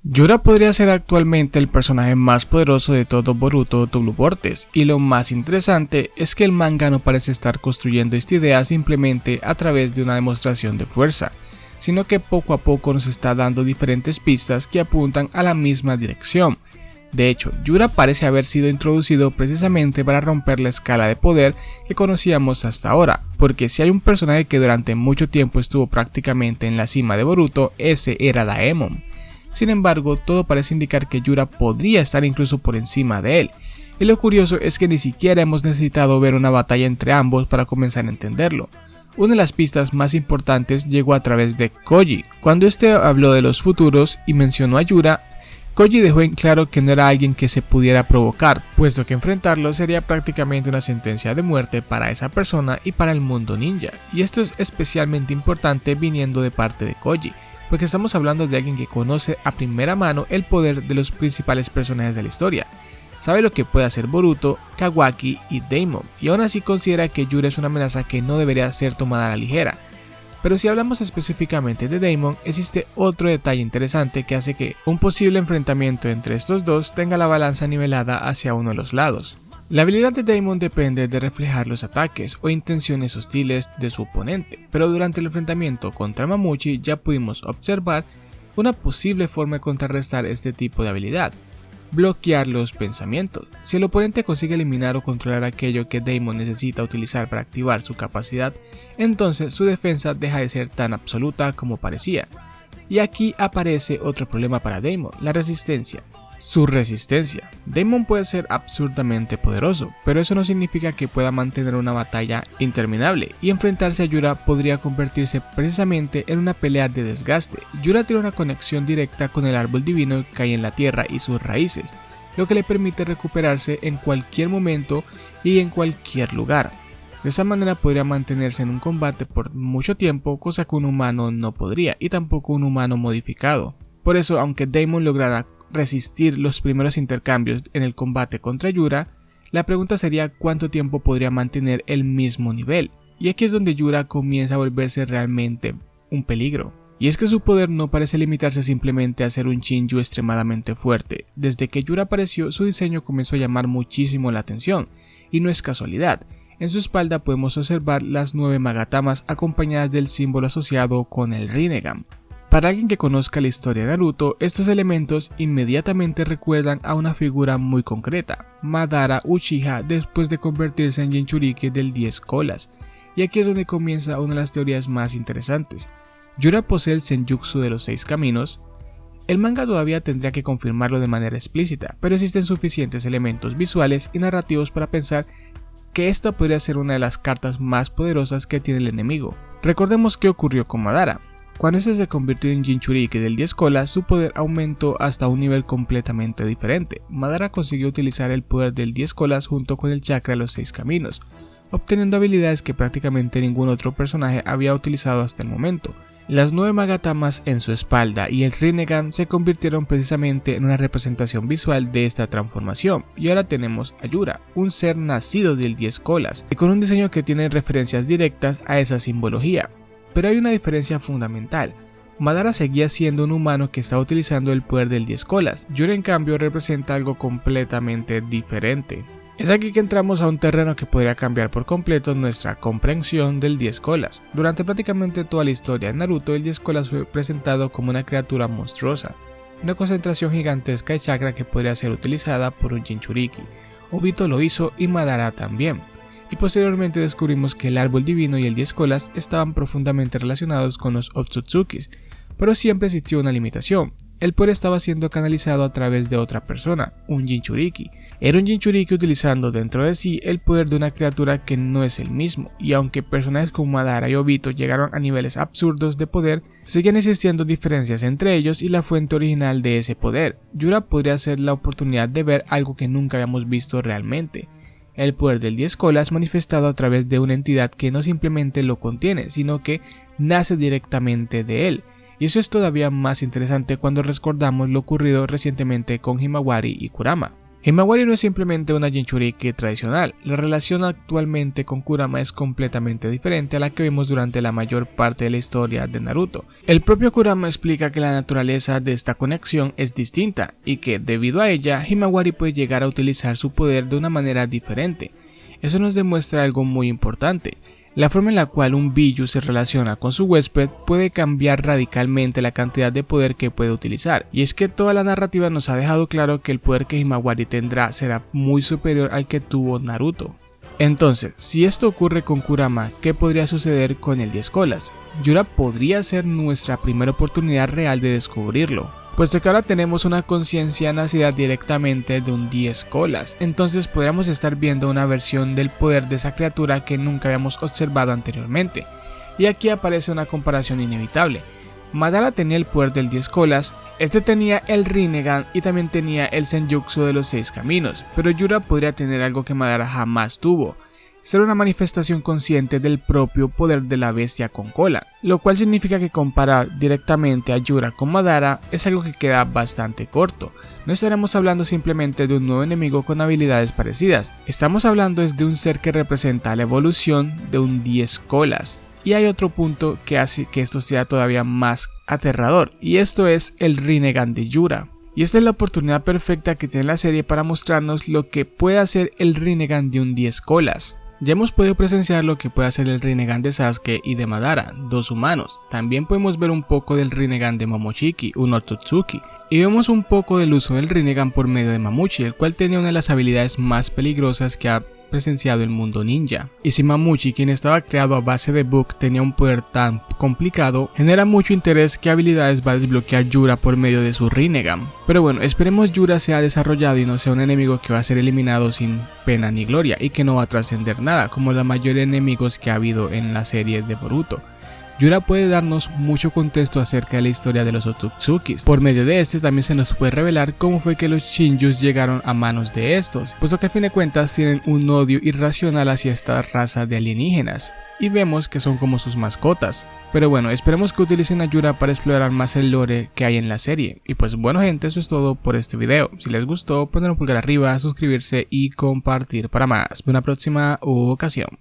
Yura podría ser actualmente el personaje más poderoso de todo Boruto W Vortex, y lo más interesante es que el manga no parece estar construyendo esta idea simplemente a través de una demostración de fuerza, sino que poco a poco nos está dando diferentes pistas que apuntan a la misma dirección. De hecho, Yura parece haber sido introducido precisamente para romper la escala de poder que conocíamos hasta ahora, porque si hay un personaje que durante mucho tiempo estuvo prácticamente en la cima de Boruto, ese era Daemon. Sin embargo, todo parece indicar que Yura podría estar incluso por encima de él, y lo curioso es que ni siquiera hemos necesitado ver una batalla entre ambos para comenzar a entenderlo. Una de las pistas más importantes llegó a través de Koji. Cuando este habló de los futuros y mencionó a Yura, Koji dejó en claro que no era alguien que se pudiera provocar, puesto que enfrentarlo sería prácticamente una sentencia de muerte para esa persona y para el mundo ninja, y esto es especialmente importante viniendo de parte de Koji, porque estamos hablando de alguien que conoce a primera mano el poder de los principales personajes de la historia. Sabe lo que puede hacer Boruto, Kawaki y Daemon, y aún así considera que Yura es una amenaza que no debería ser tomada a la ligera. Pero si hablamos específicamente de Daemon, existe otro detalle interesante que hace que un posible enfrentamiento entre estos dos tenga la balanza nivelada hacia uno de los lados. La habilidad de Daemon depende de reflejar los ataques o intenciones hostiles de su oponente, pero durante el enfrentamiento contra Mamuchi ya pudimos observar una posible forma de contrarrestar este tipo de habilidad: bloquear los pensamientos. Si el oponente consigue eliminar o controlar aquello que Daemon necesita utilizar para activar su capacidad, entonces su defensa deja de ser tan absoluta como parecía. Y aquí aparece otro problema para Daemon: la resistencia. Su resistencia. Daemon puede ser absurdamente poderoso, pero eso no significa que pueda mantener una batalla interminable, y enfrentarse a Yura podría convertirse precisamente en una pelea de desgaste. Yura tiene una conexión directa con el árbol divino que hay en la tierra y sus raíces, lo que le permite recuperarse en cualquier momento y en cualquier lugar. De esa manera podría mantenerse en un combate por mucho tiempo, cosa que un humano no podría, y tampoco un humano modificado. Por eso, aunque Daemon lograra resistir los primeros intercambios en el combate contra Yura, la pregunta sería cuánto tiempo podría mantener el mismo nivel, y aquí es donde Yura comienza a volverse realmente un peligro. Y es que su poder no parece limitarse simplemente a ser un Shinju extremadamente fuerte. Desde que Yura apareció, su diseño comenzó a llamar muchísimo la atención, y no es casualidad. En su espalda podemos observar las 9 Magatamas acompañadas del símbolo asociado con el Rinnegan. Para alguien que conozca la historia de Naruto, estos elementos inmediatamente recuerdan a una figura muy concreta: Madara Uchiha, después de convertirse en Jinchuriki del 10 colas. Y aquí es donde comienza una de las teorías más interesantes. Yura posee el Senjutsu de los 6 caminos. El manga todavía tendría que confirmarlo de manera explícita, pero existen suficientes elementos visuales y narrativos para pensar que esta podría ser una de las cartas más poderosas que tiene el enemigo. Recordemos qué ocurrió con Madara. Cuando este se convirtió en Jinchuriki del 10 colas, su poder aumentó hasta un nivel completamente diferente. Madara consiguió utilizar el poder del 10 colas junto con el chakra de los 6 caminos, obteniendo habilidades que prácticamente ningún otro personaje había utilizado hasta el momento. Las 9 Magatamas en su espalda y el Rinnegan se convirtieron precisamente en una representación visual de esta transformación, y ahora tenemos a Yura, un ser nacido del 10 colas, y con un diseño que tiene referencias directas a esa simbología. Pero hay una diferencia fundamental. Madara seguía siendo un humano que estaba utilizando el poder del 10 colas. Yura, en cambio, representa algo completamente diferente. Es aquí que entramos a un terreno que podría cambiar por completo nuestra comprensión del 10 colas. Durante prácticamente toda la historia de Naruto, el 10 colas fue presentado como una criatura monstruosa, una concentración gigantesca de chakra que podría ser utilizada por un Jinchuriki. Obito lo hizo y Madara también. Y posteriormente descubrimos que el árbol divino y el 10 colas estaban profundamente relacionados con los Otsutsukis, pero siempre existió una limitación: el poder estaba siendo canalizado a través de otra persona, un Jinchuriki. Era un Jinchuriki utilizando dentro de sí el poder de una criatura que no es el mismo, y aunque personajes como Madara y Obito llegaron a niveles absurdos de poder, siguen existiendo diferencias entre ellos y la fuente original de ese poder. Yura podría ser la oportunidad de ver algo que nunca habíamos visto realmente: el poder del 10 colas manifestado a través de una entidad que no simplemente lo contiene, sino que nace directamente de él. Y eso es todavía más interesante cuando recordamos lo ocurrido recientemente con Himawari y Kurama. Himawari no es simplemente una Jinchuriki tradicional, la relación actualmente con Kurama es completamente diferente a la que vimos durante la mayor parte de la historia de Naruto. El propio Kurama explica que la naturaleza de esta conexión es distinta y que, debido a ella, Himawari puede llegar a utilizar su poder de una manera diferente. Eso nos demuestra algo muy importante. La forma en la cual un Biju se relaciona con su huésped puede cambiar radicalmente la cantidad de poder que puede utilizar, y es que toda la narrativa nos ha dejado claro que el poder que Himawari tendrá será muy superior al que tuvo Naruto. Entonces, si esto ocurre con Kurama, ¿qué podría suceder con el 10 colas? Yura podría ser nuestra primera oportunidad real de descubrirlo. Puesto que ahora tenemos una conciencia nacida directamente de un 10 colas, entonces podríamos estar viendo una versión del poder de esa criatura que nunca habíamos observado anteriormente. Y aquí aparece una comparación inevitable. Madara tenía el poder del 10 colas, este tenía el Rinnegan y también tenía el Senjutsu de los 6 caminos, pero Yura podría tener algo que Madara jamás tuvo. Ser una manifestación consciente del propio poder de la bestia con cola, lo cual significa que comparar directamente a Yura con Madara es algo que queda bastante corto. No estaremos hablando simplemente de un nuevo enemigo con habilidades parecidas, estamos hablando de un ser que representa la evolución de un 10 colas. Y hay otro punto que hace que esto sea todavía más aterrador, y esto es el Rinnegan de Yura. Y esta es la oportunidad perfecta que tiene la serie para mostrarnos lo que puede hacer el Rinnegan de un 10 colas. Ya hemos podido presenciar lo que puede hacer el Rinnegan de Sasuke y de Madara, dos humanos. También podemos ver un poco del Rinnegan de Momoshiki, un Otsutsuki. Y vemos un poco del uso del Rinnegan por medio de Mamuchi, el cual tenía una de las habilidades más peligrosas que ha presenciado el mundo ninja. Y si Mamuchi, quien estaba creado a base de Book, tenía un poder tan complicado, genera mucho interés qué habilidades va a desbloquear Yura por medio de su Rinnegan. Pero bueno, esperemos Yura sea desarrollado y no sea un enemigo que va a ser eliminado sin pena ni gloria y que no va a trascender nada, como la mayoría de enemigos que ha habido en la serie de Boruto. Yura puede darnos mucho contexto acerca de la historia de los Otsutsukis. Por medio de este también se nos puede revelar cómo fue que los Shinjus llegaron a manos de estos, puesto que al fin de cuentas tienen un odio irracional hacia esta raza de alienígenas, y vemos que son como sus mascotas. Pero bueno, esperemos que utilicen a Yura para explorar más el lore que hay en la serie. Y pues bueno gente, eso es todo por este video. Si les gustó, poner un pulgar arriba, suscribirse y compartir para más. Hasta una próxima ocasión.